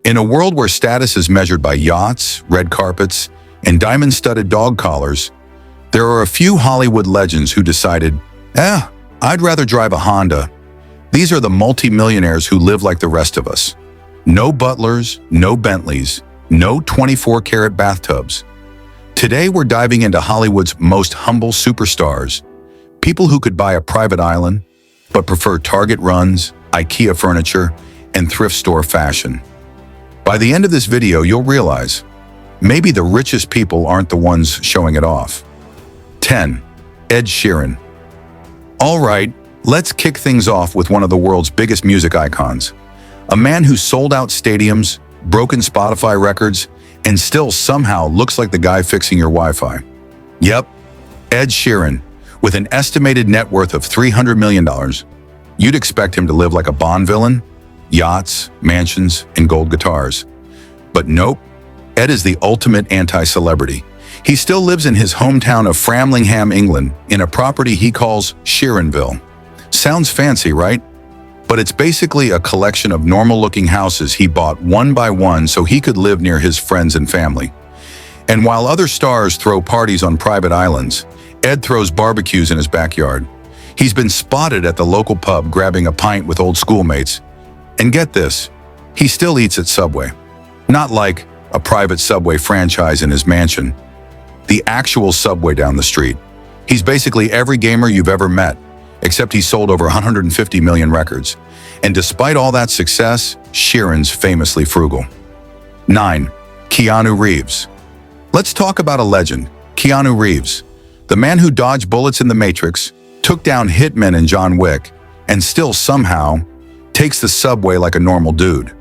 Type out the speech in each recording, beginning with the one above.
In a world where status is measured by yachts, red carpets, and diamond-studded dog collars, there are a few Hollywood legends who decided, I'd rather drive a Honda. These are the multi-millionaires who live like the rest of us. No butlers, no Bentleys, no 24-karat bathtubs. Today we're diving into Hollywood's most humble superstars, people who could buy a private island, but prefer Target runs, Ikea furniture, and thrift store fashion. By the end of this video, you'll realize, maybe the richest people aren't the ones showing it off. 10. Ed Sheeran. All right, let's kick things off with one of the world's biggest music icons. A man who sold out stadiums, broken Spotify records, and still somehow looks like the guy fixing your Wi-Fi. Yep, Ed Sheeran, with an estimated net worth of $300 million. You'd expect him to live like a Bond villain, yachts, mansions, and gold guitars. But nope, Ed is the ultimate anti-celebrity. He still lives in his hometown of Framlingham, England, in a property he calls Sheeranville. Sounds fancy, right? But it's basically a collection of normal-looking houses he bought one by one so he could live near his friends and family. And while other stars throw parties on private islands, Ed throws barbecues in his backyard. He's been spotted at the local pub grabbing a pint with old schoolmates. And get this, he still eats at Subway. Not like a private Subway franchise in his mansion. The actual Subway down the street. He's basically every gamer you've ever met, except he's sold over 150 million records. And despite all that success, Sheeran's famously frugal. 9. Keanu Reeves. Let's talk about a legend, Keanu Reeves. The man who dodged bullets in The Matrix, took down hitmen in John Wick, and still somehow takes the subway like a normal dude.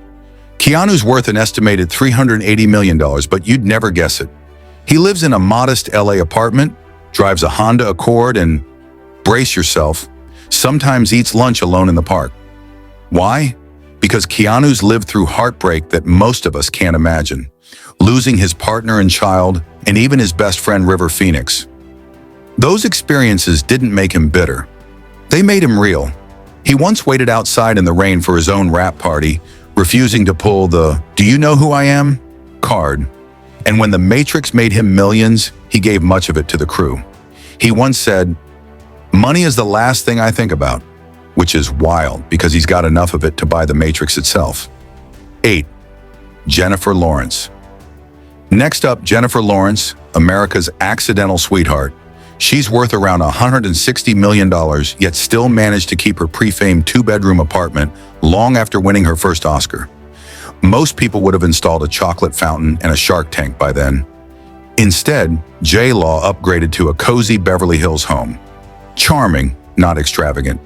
Keanu's worth an estimated $380 million, but you'd never guess it. He lives in a modest LA apartment, drives a Honda Accord, and, brace yourself, sometimes eats lunch alone in the park. Why? Because Keanu's lived through heartbreak that most of us can't imagine. Losing his partner and child, and even his best friend River Phoenix. Those experiences didn't make him bitter. They made him real. He once waited outside in the rain for his own rap party, refusing to pull the "Do you know who I am?" card. And when The Matrix made him millions, he gave much of it to the crew. He once said, "Money is the last thing I think about," which is wild because he's got enough of it to buy The Matrix itself. 8. Jennifer Lawrence. Next up, Jennifer Lawrence, America's accidental sweetheart. She's worth around $160 million, yet still managed to keep her pre-famed two-bedroom apartment long after winning her first Oscar. Most people would have installed a chocolate fountain and a shark tank by then. Instead, J-Law upgraded to a cozy Beverly Hills home. Charming, not extravagant.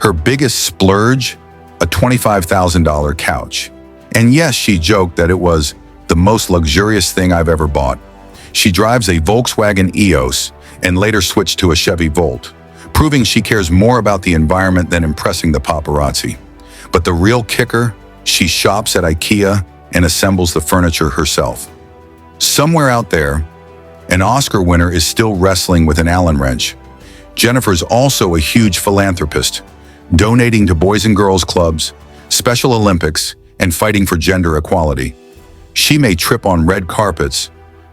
Her biggest splurge? A $25,000 couch. And yes, she joked that it was the most luxurious thing I've ever bought. She drives a Volkswagen EOS and later switched to a Chevy Volt, proving she cares more about the environment than impressing the paparazzi. But the real kicker? She shops at Ikea and assembles the furniture herself. Somewhere out there, an Oscar winner is still wrestling with an Allen wrench. Jennifer's also a huge philanthropist, donating to Boys and Girls Clubs, Special Olympics, and fighting for gender equality. She may trip on red carpets,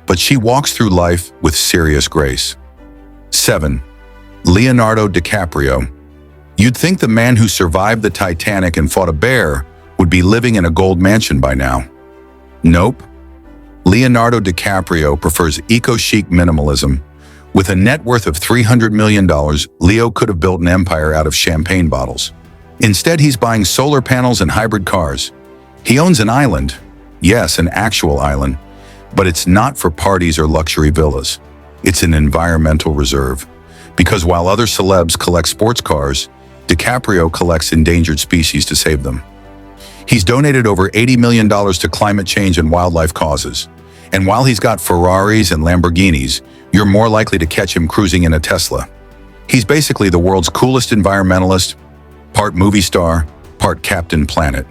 but she walks through life with serious grace. 7. Leonardo DiCaprio. You'd think the man who survived the Titanic and fought a bear would be living in a gold mansion by now. Nope. Leonardo DiCaprio prefers eco-chic minimalism. With a net worth of $300 million, Leo could have built an empire out of champagne bottles. Instead, he's buying solar panels and hybrid cars. He owns an island. Yes, an actual island. But it's not for parties or luxury villas. It's an environmental reserve. Because while other celebs collect sports cars, DiCaprio collects endangered species to save them. He's donated over $80 million to climate change and wildlife causes. And while he's got Ferraris and Lamborghinis, you're more likely to catch him cruising in a Tesla. He's basically the world's coolest environmentalist, part movie star, part Captain Planet.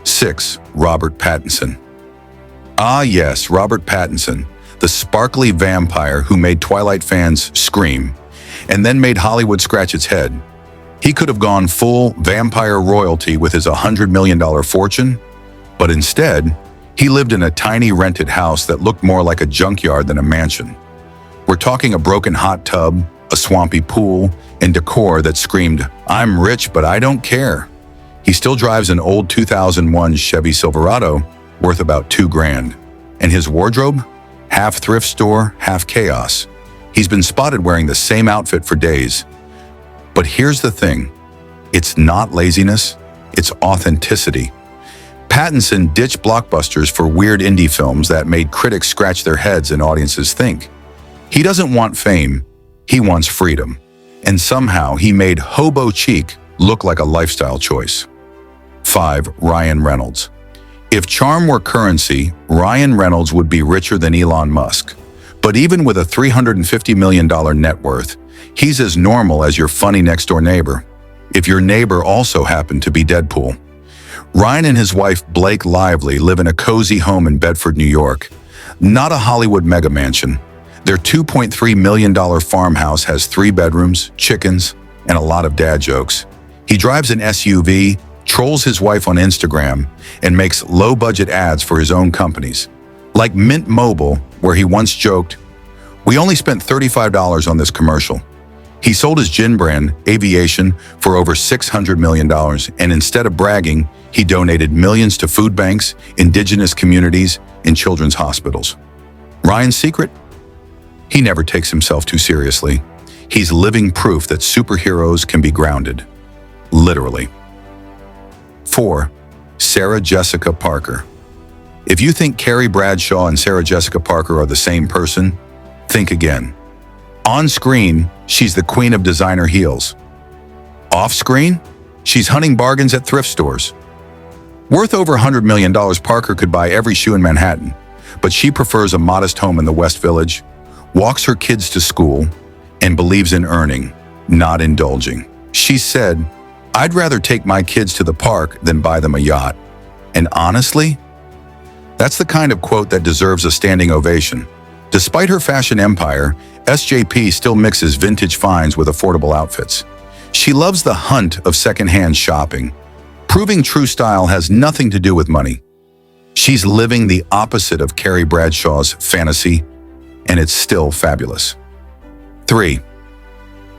6. Robert Pattinson. Ah yes, Robert Pattinson, the sparkly vampire who made Twilight fans scream, and then made Hollywood scratch its head. He could have gone full vampire royalty with his $100 million fortune, But instead, he lived in a tiny rented house that looked more like a junkyard than a mansion. We're talking a broken hot tub, a swampy pool, and decor that screamed, "I'm rich, but I don't care." He still drives an old 2001 Chevy Silverado worth about $2,000. And his wardrobe? Half thrift store, half chaos. He's been spotted wearing the same outfit for days. But here's the thing. It's not laziness, it's authenticity. Pattinson ditched blockbusters for weird indie films that made critics scratch their heads and audiences think. He doesn't want fame, he wants freedom. And somehow he made hobo chic look like a lifestyle choice. 5. Ryan Reynolds. If charm were currency, Ryan Reynolds would be richer than Elon Musk. But even with a $350 million net worth, he's as normal as your funny next-door neighbor. If your neighbor also happened to be Deadpool. Ryan and his wife Blake Lively live in a cozy home in Bedford, New York. Not a Hollywood mega mansion. Their $2.3 million farmhouse has 3 bedrooms, chickens, and a lot of dad jokes. He drives an SUV, trolls his wife on Instagram, and makes low-budget ads for his own companies. Like Mint Mobile, where he once joked, "We only spent $35 on this commercial." He sold his gin brand, Aviation, for over $600 million, and instead of bragging, he donated millions to food banks, indigenous communities, and children's hospitals. Ryan's secret? He never takes himself too seriously. He's living proof that superheroes can be grounded. Literally. 4. Sarah Jessica Parker. If you think Carrie Bradshaw and Sarah Jessica Parker are the same person, think again. On screen, she's the queen of designer heels. Off screen, she's hunting bargains at thrift stores. Worth over $100 million, Parker could buy every shoe in Manhattan, but she prefers a modest home in the West Village, walks her kids to school, and believes in earning, not indulging. She said, "I'd rather take my kids to the park than buy them a yacht." And honestly, that's the kind of quote that deserves a standing ovation. Despite her fashion empire, SJP still mixes vintage finds with affordable outfits. She loves the hunt of secondhand shopping, proving true style has nothing to do with money. She's living the opposite of Carrie Bradshaw's fantasy, and it's still fabulous. 3.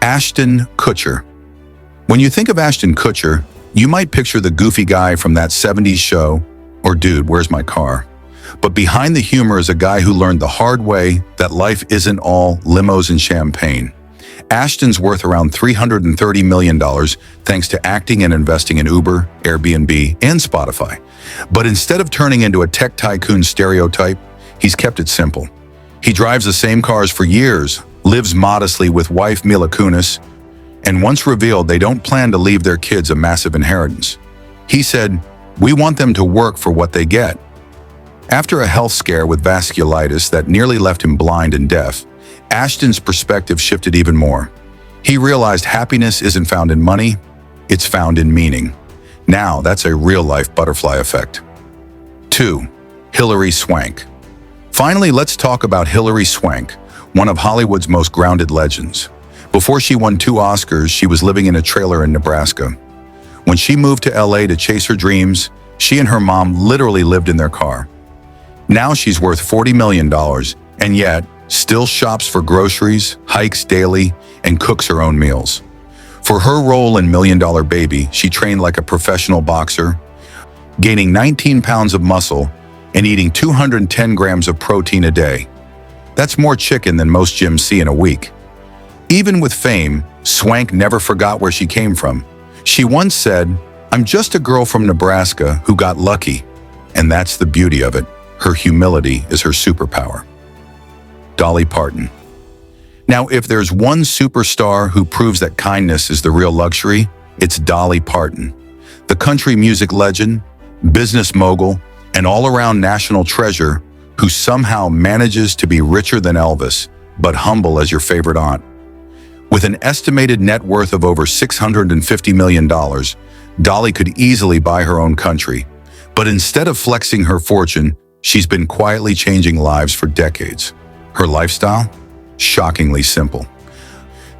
Ashton Kutcher. When you think of Ashton Kutcher, you might picture the goofy guy from that 70s show, or Dude, Where's My Car? But behind the humor is a guy who learned the hard way that life isn't all limos and champagne. Ashton's worth around $330 million thanks to acting and investing in Uber, Airbnb, and Spotify. But instead of turning into a tech tycoon stereotype, he's kept it simple. He drives the same cars for years, lives modestly with wife Mila Kunis, and once revealed they don't plan to leave their kids a massive inheritance. He said, "We want them to work for what they get." After a health scare with vasculitis that nearly left him blind and deaf, Ashton's perspective shifted even more. He realized happiness isn't found in money, it's found in meaning. Now that's a real-life butterfly effect. 2. Hilary Swank. Finally, let's talk about Hilary Swank, one of Hollywood's most grounded legends. Before she won 2 Oscars, she was living in a trailer in Nebraska. When she moved to LA to chase her dreams, she and her mom literally lived in their car. Now she's worth $40 million, and yet still shops for groceries, hikes daily, and cooks her own meals. For her role in $1 Million Baby, she trained like a professional boxer, gaining 19 pounds of muscle and eating 210 grams of protein a day. That's more chicken than most gyms see in a week. Even with fame, Swank never forgot where she came from. She once said, "I'm just a girl from Nebraska who got lucky." And that's the beauty of it. Her humility is her superpower. Dolly Parton. Now, if there's one superstar who proves that kindness is the real luxury, it's Dolly Parton. The country music legend, business mogul, and all-around national treasure who somehow manages to be richer than Elvis, but humble as your favorite aunt. With an estimated net worth of over $650 million, Dolly could easily buy her own country. But instead of flexing her fortune, she's been quietly changing lives for decades. Her lifestyle? Shockingly simple.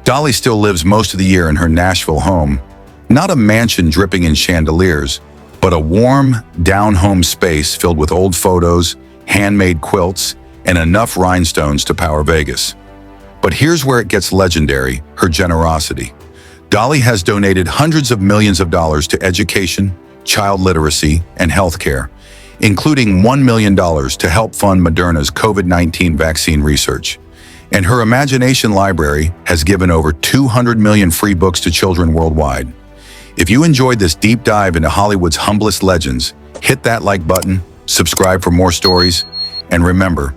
Dolly still lives most of the year in her Nashville home, not a mansion dripping in chandeliers, but a warm, down-home space filled with old photos, handmade quilts, and enough rhinestones to power Vegas. But here's where it gets legendary, her generosity. Dolly has donated hundreds of millions of dollars to education, child literacy, and healthcare, including $1 million to help fund Moderna's COVID-19 vaccine research. And her imagination library has given over 200 million free books to children worldwide. If you enjoyed this deep dive into Hollywood's humblest legends, hit that like button, subscribe for more stories, and remember,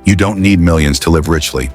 you don't need millions to live richly.